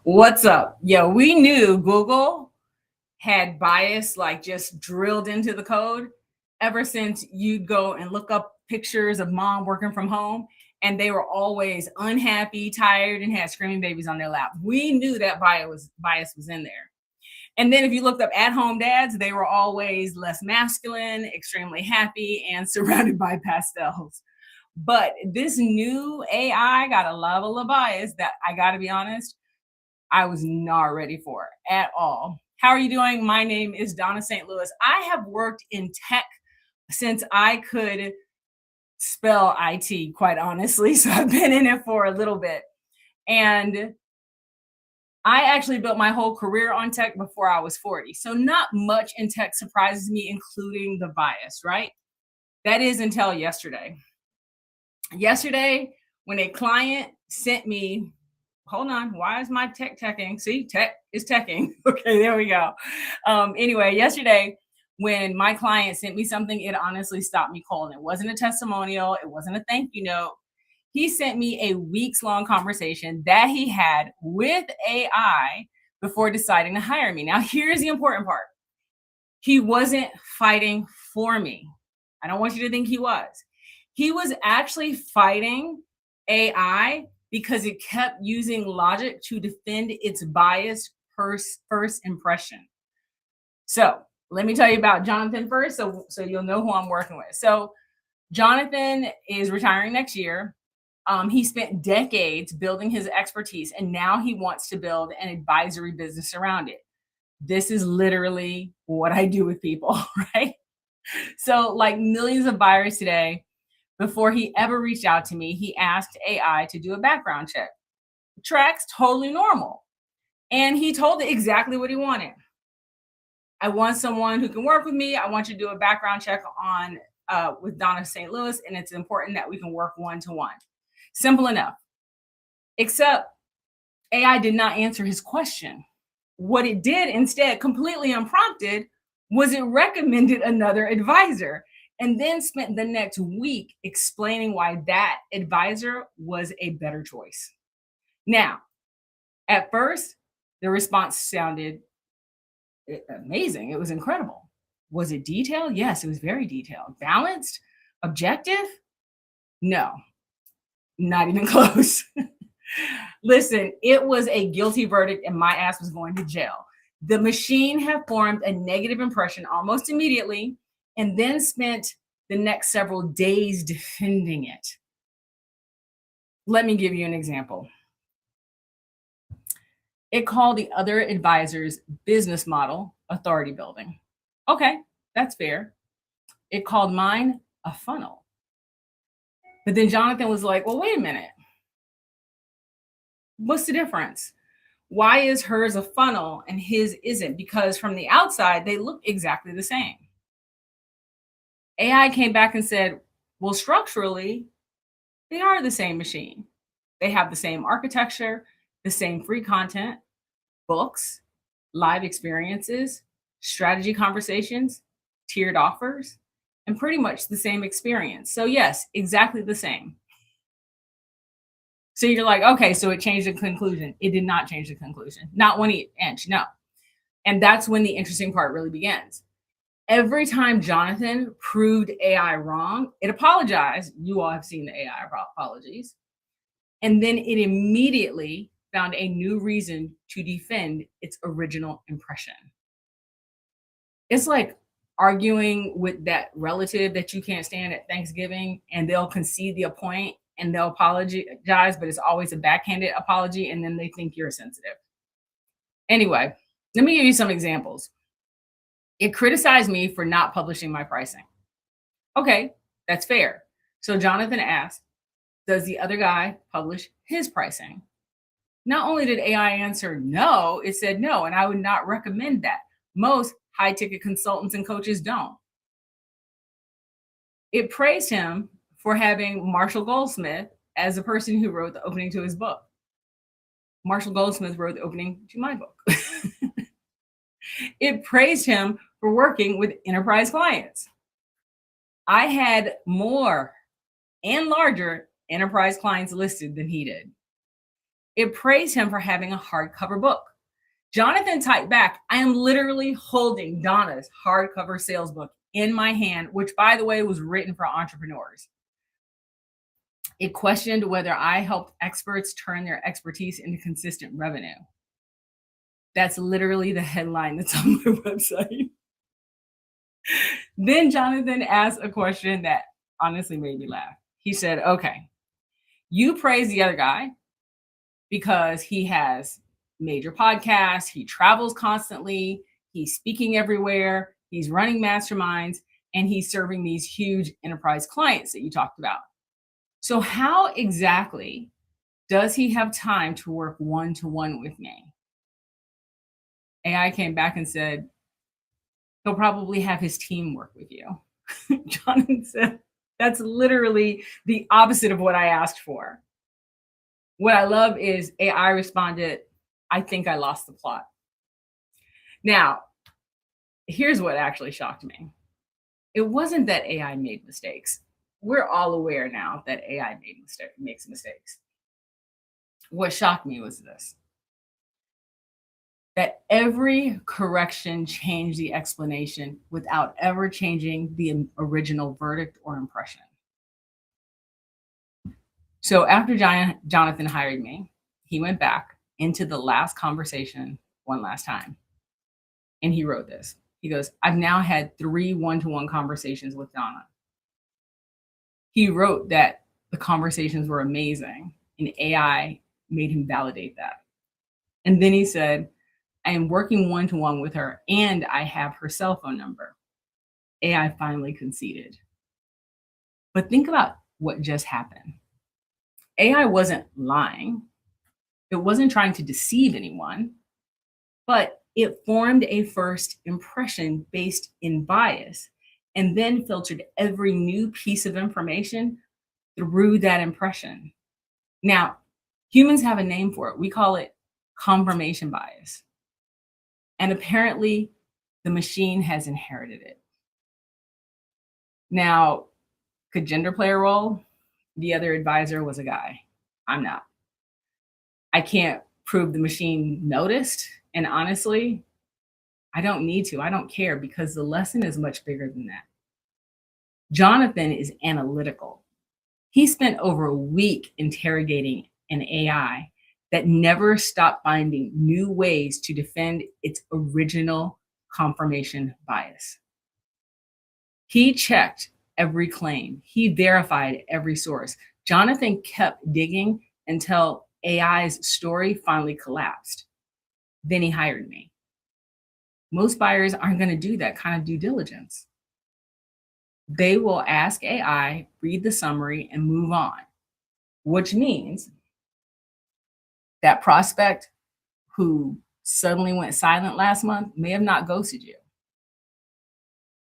What's up? Yeah, we knew Google had bias like just drilled into the code ever since you'd go and look up pictures of mom working from home and they were always unhappy, tired, and had screaming babies on their lap. We knew that bias was in there. And then if you looked up at-home dads, they were always less masculine, extremely happy, and surrounded by pastels. But this new AI got a level of bias that I got to be honest, I was not ready for at all. How are you doing? My name is Donna St. Louis. I have worked in tech since I could spell IT, quite honestly. So I've been in it for a little bit. And I actually built my whole career on tech before I was 40. So not much in tech surprises me, including the bias, right? That is until yesterday. Yesterday, when a client sent me, hold on, why is my teching? See, tech is teching. Okay, there we go. Anyway, yesterday, when my client sent me something, it honestly stopped me cold. It wasn't a testimonial, it wasn't a thank you note. He sent me a weeks long conversation that he had with AI before deciding to hire me. Now, here's the important part. He wasn't fighting for me. I don't want you to think he was. He was actually fighting AI because it kept using logic to defend its biased first impression. So let me tell you about Jonathan first, so you'll know who I'm working with. So Jonathan is retiring next year. He spent decades building his expertise, and now he wants to build an advisory business around it. This is literally what I do with people, right? So, like millions of buyers today, before he ever reached out to me, he asked AI to do a background check. Tracks totally normal. And he told it exactly what he wanted. I want someone who can work with me. I want you to do a background check on with Donna St. Louis, and it's important that we can work one to one. Simple enough. Except AI did not answer his question. What it did instead, completely unprompted, was it recommended another advisor and then spent the next week explaining why that advisor was a better choice. Now, at first, the response sounded amazing. It was incredible. Was it detailed? Yes, it was very detailed. Balanced? Objective? No, not even close. Listen, it was a guilty verdict and my ass was going to jail. The machine had formed a negative impression almost immediately and then spent the next several days defending it. Let me give you an example. It called the other advisor's business model authority building. Okay, that's fair. It called mine a funnel. But then Jonathan was like, well, wait a minute. What's the difference? Why is hers a funnel and his isn't? Because from the outside, they look exactly the same. AI came back and said, well, structurally, they are the same machine. They have the same architecture, the same free content, books, live experiences, strategy conversations, tiered offers, and pretty much the same experience. So, yes, exactly the same. So you're like, okay, so it changed the conclusion. It did not change the conclusion, not 1 inch, no. And that's when the interesting part really begins. Every time Jonathan proved AI wrong, it apologized. You all have seen the AI apologies. And then it immediately found a new reason to defend its original impression. It's like arguing with that relative that you can't stand at Thanksgiving, and they'll concede the point and they'll apologize, but it's always a backhanded apology, and then they think you're sensitive. Anyway, let me give you some examples. It criticized me for not publishing my pricing. Okay, that's fair. So Jonathan asked, does the other guy publish his pricing? Not only did AI answer no, it said no, and I would not recommend that. Most high ticket consultants and coaches don't. It praised him for having Marshall Goldsmith as the person who wrote the opening to his book. Marshall Goldsmith wrote the opening to my book. It praised him for working with enterprise clients. I had more and larger enterprise clients listed than he did. It praised him for having a hardcover book. Jonathan typed back, I am literally holding Donna's hardcover sales book in my hand, which, by the way, was written for entrepreneurs. It questioned whether I helped experts turn their expertise into consistent revenue. That's literally the headline that's on my website. Then Jonathan asked a question that honestly made me laugh. He said, okay, you praise the other guy because he has major podcasts, he travels constantly, he's speaking everywhere, he's running masterminds, and he's serving these huge enterprise clients that you talked about. So, how exactly does he have time to work one-to-one with me? AI came back and said, he'll probably have his team work with you. Jonathan said, that's literally the opposite of what I asked for. What I love is AI responded, I think I lost the plot. Now, here's what actually shocked me. It wasn't that AI made mistakes. We're all aware now that AI makes mistakes. What shocked me was this, that every correction changed the explanation without ever changing the original verdict or impression. So after Jonathan hired me, he went back into the last conversation one last time. And he wrote this. He goes, I've now had 3 one-to-one conversations with Donna. He wrote that the conversations were amazing and AI made him validate that. And then he said, I am working one-to-one with her and I have her cell phone number. AI finally conceded. But think about what just happened. AI wasn't lying. It wasn't trying to deceive anyone, but it formed a first impression based in bias and then filtered every new piece of information through that impression. Now, humans have a name for it. We call it confirmation bias. And apparently, the machine has inherited it. Now, could gender play a role? The other advisor was a guy. I'm not. I can't prove the machine noticed. And honestly, I don't need to. I don't care because the lesson is much bigger than that. Jonathan is analytical. He spent over a week interrogating an AI that never stopped finding new ways to defend its original confirmation bias. He checked every claim. He verified every source. Jonathan kept digging until AI's story finally collapsed. Then he hired me. Most buyers aren't going to do that kind of due diligence. They will ask AI, read the summary, and move on, which means that prospect who suddenly went silent last month may have not ghosted you.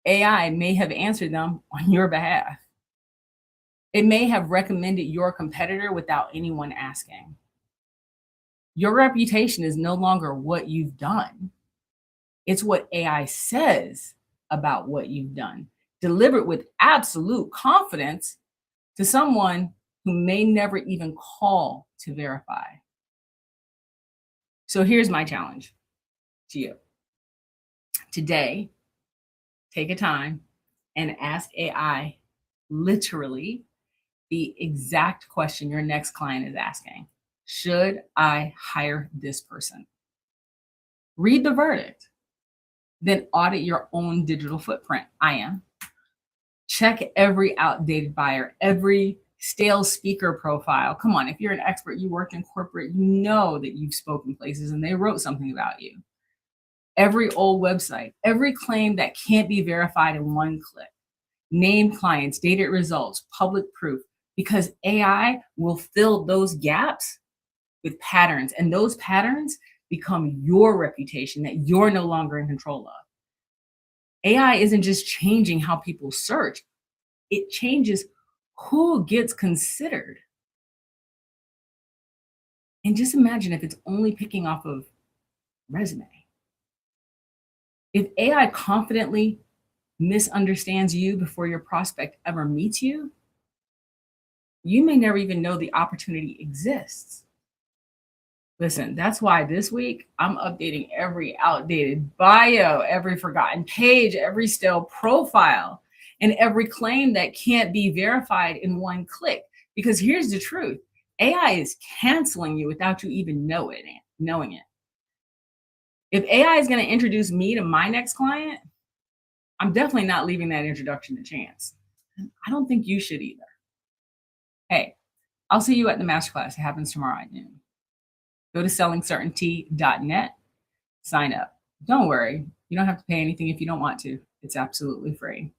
AI may have answered them on your behalf. It may have recommended your competitor without anyone asking. Your reputation is no longer what you've done. It's what AI says about what you've done, delivered with absolute confidence to someone who may never even call to verify. So here's my challenge to you. Today, take a time and ask AI literally the exact question your next client is asking. Should I hire this person? Read the verdict, then audit your own digital footprint. I am. Check every outdated buyer, every stale speaker profile. Come on, if you're an expert, you worked in corporate, you know that you've spoken places and they wrote something about you. Every old website, every claim that can't be verified in one click. Name clients, dated results, public proof, because AI will fill those gaps with patterns, and those patterns become your reputation that you're no longer in control of. AI isn't just changing how people search, it changes who gets considered. And just imagine if it's only picking off of resume. If AI confidently misunderstands you before your prospect ever meets you, you may never even know the opportunity exists. Listen, that's why this week I'm updating every outdated bio, every forgotten page, every stale profile, and every claim that can't be verified in one click. Because here's the truth: AI is canceling you without you even knowing it. If AI is going to introduce me to my next client, I'm definitely not leaving that introduction to chance. I don't think you should either. Hey, I'll see you at the masterclass. It happens tomorrow at noon. Go to sellingcertainty.net, sign up. Don't worry, you don't have to pay anything if you don't want to. It's absolutely free.